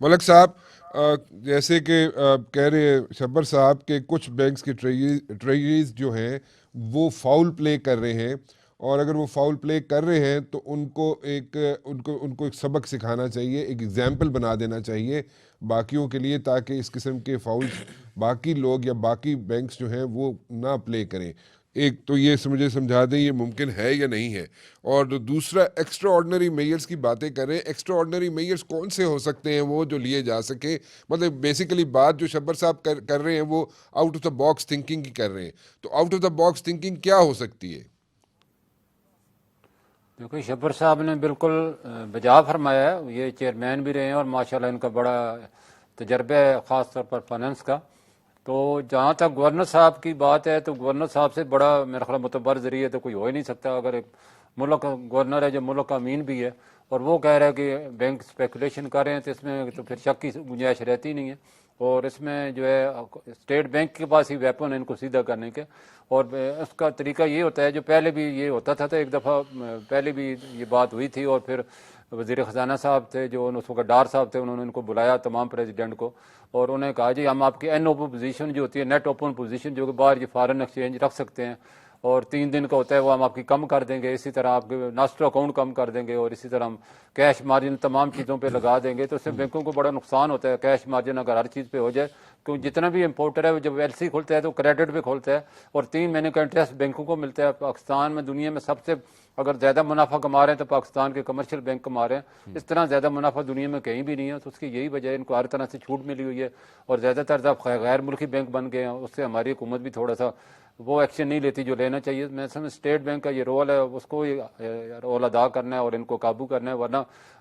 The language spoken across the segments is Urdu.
ملک صاحب، جیسے کہ کہہ رہے ہیں شبر صاحب کہ کچھ بینکس کے ٹریجریز جو ہیں وہ فاؤل پلے کر رہے ہیں، اور اگر وہ فاؤل پلے کر رہے ہیں تو ان کو ایک سبق سکھانا چاہیے، ایک ایگزامپل بنا دینا چاہیے باقیوں کے لیے، تاکہ اس قسم کے فاؤلز باقی لوگ یا باقی بینکس جو ہیں وہ نہ پلے کریں۔ ایک تو یہ مجھے سمجھا دیں یہ ممکن ہے یا نہیں ہے، اور دوسرا ایکسٹرا آرڈنری میئرز کی باتیں کر رہے ہیں، ایکسٹرا آرڈنری میئرز کون سے ہو سکتے ہیں وہ جو لیے جا سکے؟ مطلب بیسیکلی بات جو شبر صاحب کر رہے ہیں وہ out of the box thinking کی کر رہے ہیں، تو out of the box thinking کیا ہو سکتی ہے؟ دیکھو، شبر صاحب نے بالکل بجا فرمایا ہے، یہ چیئرمین بھی رہے ہیں اور ماشاءاللہ ان کا بڑا تجربہ ہے خاص طور پر فائنانس کا۔ تو جہاں تک گورنر صاحب کی بات ہے تو گورنر صاحب سے بڑا میرا خیال متبر ذریعہ تو کوئی ہو ہی نہیں سکتا۔ اگر ایک ملک کا گورنر ہے جو ملک کا امین بھی ہے اور وہ کہہ رہا ہے کہ بینک اسپیکولیشن کر رہے ہیں، تو اس میں تو پھر شک کی گنجائش رہتی نہیں ہے، اور اس میں جو ہے اسٹیٹ بینک کے پاس ہی ویپن ہے ان کو سیدھا کرنے کے، اور اس کا طریقہ یہ ہوتا ہے جو پہلے بھی یہ ہوتا تھا، تو ایک دفعہ پہلے بھی یہ بات ہوئی تھی، اور پھر وزیر خزانہ صاحب تھے جو اس وقت ڈار صاحب تھے، انہوں نے ان کو بلایا تمام پریزیڈنٹ کو، اور انہوں نے کہا جی ہم آپ کی این اوپن پوزیشن جو ہوتی ہے، نیٹ اوپن پوزیشن جو کہ باہر یہ فارن ایکسچینج رکھ سکتے ہیں، اور 3 دن کا ہوتا ہے وہ ہم آپ کی کم کر دیں گے، اسی طرح آپ کے ناسٹو اکاؤنٹ کم کر دیں گے، اور اسی طرح ہم کیش مارجن تمام چیزوں پہ لگا دیں گے۔ تو اس سے بینکوں کو بڑا نقصان ہوتا ہے، کیش مارجن اگر ہر چیز پہ ہو جائے، کیونکہ جتنا بھی امپورٹر ہے وہ جب ایل سی کھولتا ہے تو کریڈٹ پہ کھولتا ہے، اور 3 مہینے کا انٹرسٹ بینکوں کو ملتا ہے۔ پاکستان میں دنیا میں سب سے اگر زیادہ منافع کما رہے ہیں تو پاکستان کے کمرشل بینک کما رہے ہیں، اس طرح زیادہ منافع دنیا میں کہیں بھی نہیں ہے۔ تو اس کی یہی وجہ ہے، ان کو ہر طرح سے چھوٹ ملی ہوئی ہے، اور زیادہ تر اب غیر ملکی بینک بن گئے ہیں، اس سے ہماری حکومت بھی تھوڑا سا وہ ایکشن نہیں لیتی جو لینا چاہیے۔ میں سمجھ اسٹیٹ بینک کا یہ رول ہے، اس کو رول ادا کرنا ہے اور ان کو قابو کرنا ہے، ورنہ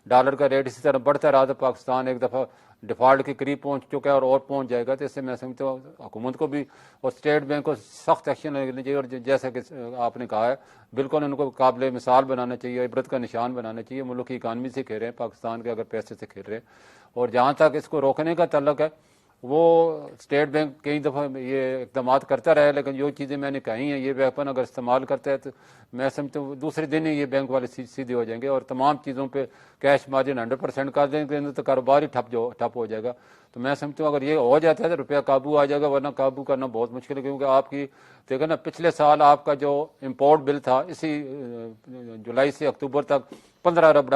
ڈالر کا ریٹ اسی طرح بڑھتا رہا تو پاکستان ایک دفعہ ڈیفالٹ کے قریب پہنچ چکا ہے اور پہنچ جائے گا۔ تو اس سے میں سمجھتا ہوں حکومت کو بھی اور اسٹیٹ بینک کو سخت ایکشن لینا چاہیے، اور جیسا کہ آپ نے کہا ہے بالکل ان کو قابل مثال بنانا چاہیے، عبرت کا نشان بنانا چاہیے۔ ملک کی اکانومی سے کھیل رہے ہیں، پاکستان کے اگر پیسے سے کھیل رہے ہیں، اور جہاں تک اس کو روکنے کا تعلق ہے، وہ اسٹیٹ بینک کئی دفعہ یہ اقدامات کرتا رہا ہے، لیکن جو چیزیں میں نے کہی ہیں یہ ویپن اگر استعمال کرتا ہے تو میں سمجھتا ہوں دوسرے دن ہی یہ بینک والے سیدھے ہو جائیں گے، اور تمام چیزوں پہ کیش مارجن 100% کر دیں گے تو کاروبار ہی ٹھپ ہو جائے گا۔ تو میں سمجھتا ہوں اگر یہ ہو جاتا ہے تو روپیہ قابو آ جائے گا، ورنہ قابو کرنا بہت مشکل ہے، کیونکہ آپ کی دیکھیں نا پچھلے سال آپ کا جو امپورٹ بل تھا اسی جولائی سے اکتوبر تک 15 ارب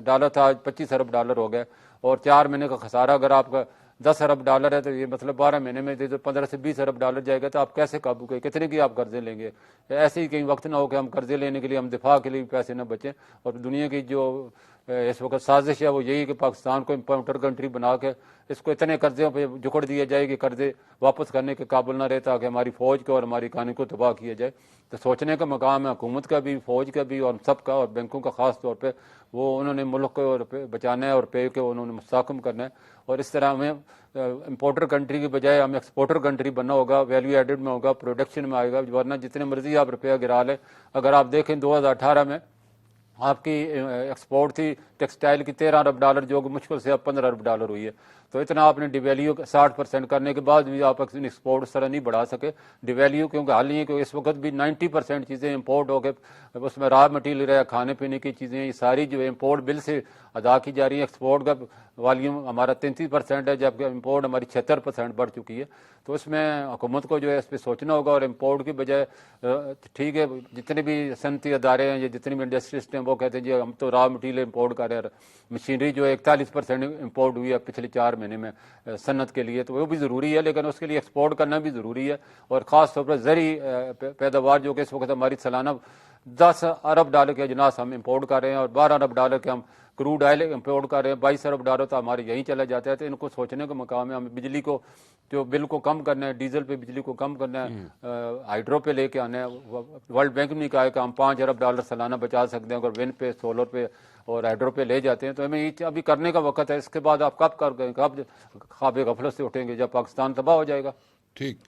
ڈالر تھا، آج 25 ارب ڈالر ہو گئے، اور 4 مہینے کا خسارہ اگر آپ کا 10 ارب ڈالر ہے تو یہ مطلب 12 مہینے میں 15 سے 20 ارب ڈالر جائے گا، تو آپ کیسے قابو کریں؟ کتنے کی آپ قرضے لیں گے؟ ایسے ہی کہیں وقت نہ ہو کہ ہم قرضے لینے کے لیے ہم دفاع کے لیے پیسے نہ بچیں، اور دنیا کی جو اس وقت سازش ہے وہ یہی کہ پاکستان کو امپورٹر کنٹری بنا کے اس کو اتنے قرضوں پہ جکڑ دیا جائے کہ قرضے واپس کرنے کے قابل نہ رہتا کہ ہماری فوج کو اور ہماری اکانومی کو تباہ کیا جائے۔ تو سوچنے کا مقام ہے حکومت کا بھی، فوج کا بھی، اور سب کا، اور بینکوں کا خاص طور پہ۔ وہ انہوں نے ملک کو بچانا ہے اور پے کو انہوں نے مستحکم کرنا ہے، اور اس طرح ہمیں امپورٹر کنٹری کی بجائے ہمیں ایکسپورٹر کنٹری بننا ہوگا، ویلیو ایڈڈ میں ہوگا، پروڈکشن میں آئے گا، ورنہ جتنے مرضی آپ روپیہ گرا لیں۔ اگر آپ دیکھیں 2018 میں آپ کی ایکسپورٹ تھی ٹیکسٹائل کی 13 ارب ڈالر، جو کہ مشکل سے اب 15 ارب ڈالر ہوئی ہے۔ تو اتنا آپ نے ڈیویلیو 60% کرنے کے بعد بھی آپ ایکسپورٹ اس طرح نہیں بڑھا سکے ڈیویلیو، کیونکہ حال یہ کہ اس وقت بھی 90% چیزیں امپورٹ ہو کے اس میں را مٹیریل رہا، کھانے پینے کی چیزیں، یہ ساری جو امپورٹ بل سے ادا کی جا رہی ہیں۔ ایکسپورٹ کا والیوم ہمارا 33% ہے، جبکہ امپورٹ ہماری 76% بڑھ چکی ہے۔ تو اس میں حکومت کو جو ہے اس پہ سوچنا ہوگا، اور امپورٹ کی بجائے ٹھیک ہے جتنے بھی صنعتی ادارے ہیں یا جتنے بھی انڈسٹریسٹ ہیں وہ کہتے ہیں جی ہم تو را مٹیریل امپورٹ کر رہے ہیں، مشینری جو 41% امپورٹ ہوئی ہے پچھلے 4 مہینے میں صنعت کے لیے، تو وہ بھی ضروری ہے، لیکن اس کے لیے ایکسپورٹ کرنا بھی ضروری ہے، اور خاص طور پر زرعی پیداوار جو کہ اس وقت ہماری سالانہ 10 ارب ڈالر کے اجناس ہم امپورٹ کر رہے ہیں، اور 12 ارب ڈالر کے ہم کروڈ آئل امپورٹ کر رہے ہیں، 22 ارب ڈالر تو ہمارے یہیں چلا جاتا ہے۔ تو ان کو سوچنے کا مقام ہے، ہمیں بجلی کو جو بل کو کم کرنا ہے، ڈیزل پہ بجلی کو کم کرنا ہے، ہائیڈرو پہ لے کے آنا ہے۔ ورلڈ بینک نے کہا ہے کہ ہم 5 ارب ڈالر سالانہ بچا سکتے ہیں اگر ون پہ، سولر پہ اور ہائیڈرو پہ لے جاتے ہیں۔ تو ہمیں یہ ابھی کرنے کا وقت ہے، اس کے بعد آپ کب کر گئے، کب خواب غفلت سے اٹھیں گے جب پاکستان تباہ ہو جائے گا۔ ٹھیک